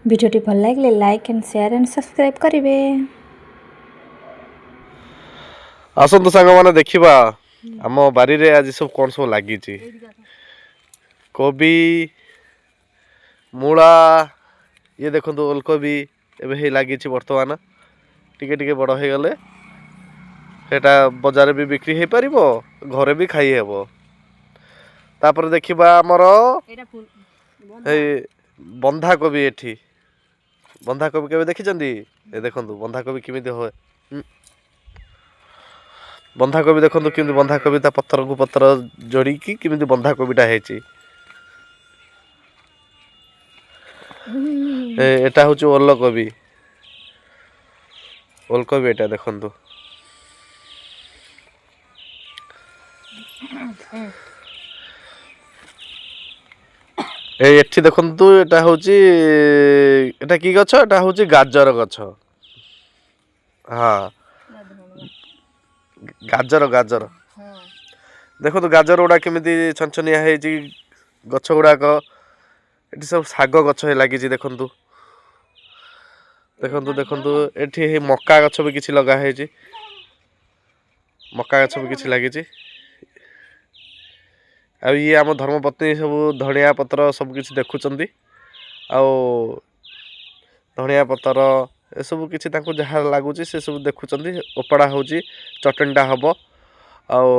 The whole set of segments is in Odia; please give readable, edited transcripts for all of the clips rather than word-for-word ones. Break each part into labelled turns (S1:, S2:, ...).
S1: ভিডিওটি ভাল লাগলে like and share and subscribe করিবে।
S2: ଆସନ୍ତୁ ସାଙ୍ଗମାନେ ଦେଖିବା ଆମ ବାରିରେ ଆଜି ସବୁ କ'ଣ ସବୁ ଲାଗିଛି। କୋବି, ମୂଳା, ଇଏ ଦେଖନ୍ତୁ ଓଲକୋବି ଏବେ ହେଇ ଲାଗିଛି ବର୍ତ୍ତମାନ। ଟିକେ ଟିକେ ବଡ଼ ହେଇଗଲେ ସେଟା ବଜାରରେ ବି ବିକ୍ରି ହେଇପାରିବ, ଘରେ ବି ଖାଇ ହେବ। ତାପରେ ଦେଖିବା ଆମର ଏଇ ବନ୍ଧାକୋବି। ଏଠି ବନ୍ଧାକୋବି କେବେ ଦେଖିଛନ୍ତି? ଏ ଦେଖନ୍ତୁ ବନ୍ଧାକୋବି କେମିତି ହୁଏ। ବନ୍ଧାକୋବି ଦେଖନ୍ତୁ କେମିତି ବନ୍ଧାକୋବି ତା ପତ୍ରକୁ ପତ୍ର ଯୋଡ଼ିକି କେମିତି ବନ୍ଧାକୋବିଟା ହେଇଛି। ଏଟା ହେଉଛି ଓଲକୋବି। ଓଲକୋବି ଏଟା ଦେଖନ୍ତୁ। ଏଠି ଦେଖନ୍ତୁ ଏଟା ହେଉଛି ଏଟା କି ଗଛ? ଏଟା ହେଉଛି ଗାଜର ଗଛ। ହଁ, ଗାଜର ଗାଜର ଦେଖନ୍ତୁ ଗାଜର ଗୁଡ଼ା କେମିତି ଛନଛନିଆ ହେଇଛି। ଗଛ ଗୁଡ଼ାକ ଏଠି ସବୁ ଶାଗ ଗଛ ଲାଗିଛି। ଦେଖନ୍ତୁ ଦେଖନ୍ତୁ ଦେଖନ୍ତୁ ଏଠି ମକା ଗଛ ବି କିଛି ଲଗା ହେଇଛି। ମକା ଗଛ ବି କିଛି ଲାଗିଛି। ଆଉ ଇଏ ଆମ ଧର୍ମପତ୍ନୀ ସବୁ ଧଣିଆ ପତ୍ର ସବୁ କିଛି ଦେଖୁଛନ୍ତି। ଆଉ ଧଣିଆ ପତ୍ର ଏସବୁ କିଛି ତାଙ୍କୁ ଯାହା ଲାଗୁଛି ସେ ସବୁ ଦେଖୁଛନ୍ତି। ଓପଡ଼ା ହେଉଛି, ଚଟଣିଟା ହେବ। ଆଉ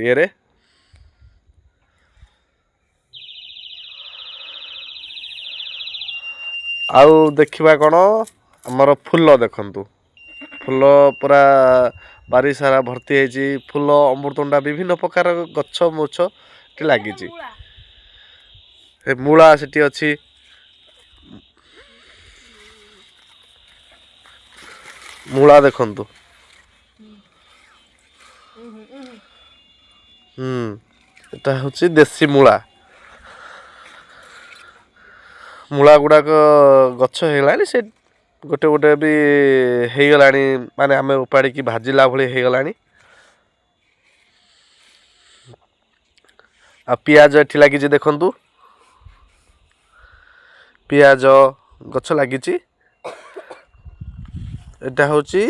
S2: ଇଏରେ ଆଉ ଦେଖିବା କ'ଣ ଆମର ଫୁଲ ଦେଖନ୍ତୁ। ଫୁଲ ପୁରା ବାରି ସାରା ଭର୍ତ୍ତି ହେଇଛି। ଫୁଲ, ଅମୃତଭଣ୍ଡା, ବିଭିନ୍ନ ପ୍ରକାର ଗଛ ମୁଛ ଏଠି ଲାଗିଛି। ଏ ମୂଳା ସେଠି ଅଛି। ମୂଳା ଦେଖନ୍ତୁ। ଏଟା ହେଉଛି ଦେଶୀ ମୂଳା। ମୂଳା ଗୁଡ଼ାକ ଗଛ ହେଇଗଲାଣି। ସେ ଗୋଟେ ଗୋଟେ ବି ହେଇଗଲାଣି, ମାନେ ଆମେ ଉପାଡ଼ିକି ଭାଜିଲା ଭଳି ହେଇଗଲାଣି। ଆଉ ପିଆଜ ଏଠି ଲାଗିଛି ଦେଖନ୍ତୁ। ପିଆଜ ଗଛ ଲାଗିଛି। ଏଟା ହେଉଛି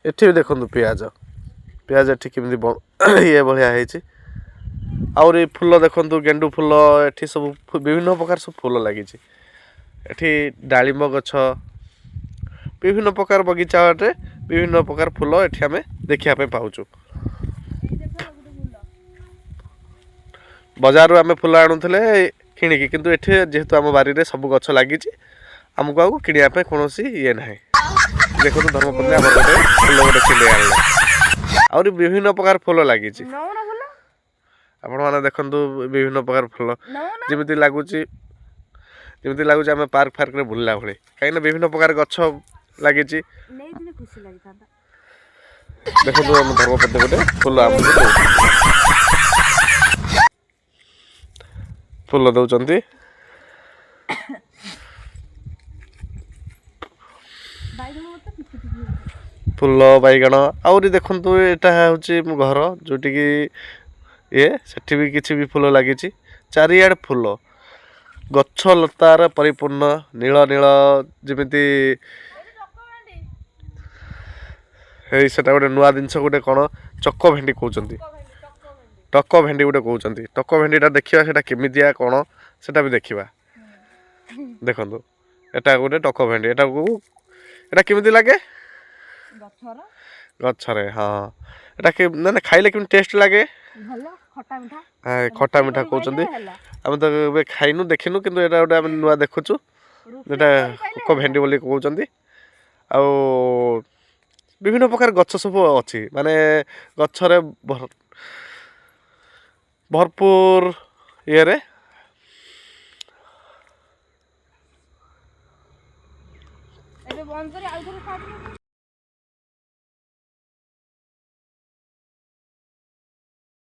S2: ଏଠି ବି ଦେଖନ୍ତୁ ପିଆଜ ଏଠି କେମିତି ଇଏ ଭଳିଆ ହେଇଛି। ଆହୁରି ଫୁଲ ଦେଖନ୍ତୁ, ଗେଣ୍ଡୁ ଫୁଲ। ଏଠି ସବୁ ବିଭିନ୍ନ ପ୍ରକାର ସବୁ ଫୁଲ ଲାଗିଛି। ଏଠି ଡାଳିମ୍ବ ଗଛ, ବିଭିନ୍ନ ପ୍ରକାର ବଗିଚାରେ ବିଭିନ୍ନ ପ୍ରକାର ଫୁଲ ଏଠି ଆମେ ଦେଖିବା ପାଇଁ ପାଉଛୁ। ବଜାରରୁ ଆମେ ଫୁଲ ଆଣୁଥିଲେ କିଣିକି, କିନ୍ତୁ ଏଠି ଯେହେତୁ ଆମ ବାରିରେ ସବୁ ଗଛ ଲାଗିଛି, ଆମକୁ ଆଉ କିଣିବା ପାଇଁ କୌଣସି ଇଏ ନାହିଁ। ଦେଖନ୍ତୁ ଧର୍ମପତ୍ନୀ ଆମର ଗୋଟେ ଫୁଲ ଗୋଟେ କିଣି ଆଣିଲେ। ଆହୁରି ବିଭିନ୍ନ ପ୍ରକାର ଫୁଲ ଲାଗିଛି। ଆପଣମାନେ ଦେଖନ୍ତୁ ବିଭିନ୍ନ ପ୍ରକାର ଫୁଲ ଯେମିତି ଲାଗୁଛି ଆମେ ପାର୍କ ଫାର୍କରେ ବୁଲିଲା ଭଳି, କାହିଁକିନା ବିଭିନ୍ନ ପ୍ରକାର ଗଛ ଲାଗିଛି। ଦେଖନ୍ତୁ ଆମ ଧର୍ମପତ୍ନୀ ଗୋଟେ ଫୁଲ ଆମକୁ ଫୁଲ ଦଉଛନ୍ତି। ଫୁଲ, ବାଇଗଣ। ଆହୁରି ଦେଖନ୍ତୁ ଏଟା ହେଉଛି ଘର ଯେଉଁଠିକି ସେଠି ବି କିଛି ବି ଫୁଲ ଲାଗିଛି। ଚାରିଆଡ଼େ ଫୁଲ, ଗଛ ଲତାର ପରିପୂର୍ଣ୍ଣ। ନୀଳ ନୀଳ ଯେମିତି ସେଟା ଗୋଟେ ନୂଆ ଜିନିଷ ଗୋଟେ କ'ଣ ଚକ ଭେଣ୍ଡି କହୁଛନ୍ତି। ଟକ ଭେଣ୍ଡି ଗୋଟେ କହୁଛନ୍ତି। ଟକ ଭେଣ୍ଡିଟା ଦେଖିବା ସେଟା କେମିତିଆ କ'ଣ ସେଟା ବି ଦେଖିବା। ଦେଖନ୍ତୁ ଏଟା ଗୋଟେ ଟକ ଭେଣ୍ଡି। ଏଟା କେମିତି ଲାଗେ? ଗଛରେ। ହଁ, ଏଟା ମାନେ ଖାଇଲେ କେମିତି ଟେଷ୍ଟ ଲାଗେ? ଖଟା ମିଠା କହୁଛନ୍ତି। ଆମେ ତ ଏବେ ଖାଇନୁ, ଦେଖିନୁ, କିନ୍ତୁ ଏଟା ଗୋଟେ ଆମେ ନୂଆ ଦେଖୁଛୁ। ଏଟା ଟକ ଭେଣ୍ଡି ବୋଲି କହୁଛନ୍ତି। ଆଉ ବିଭିନ୍ନ ପ୍ରକାର ଗଛ ସବୁ ଅଛି, ମାନେ ଗଛରେ ଭରପୁର ଇଏରେ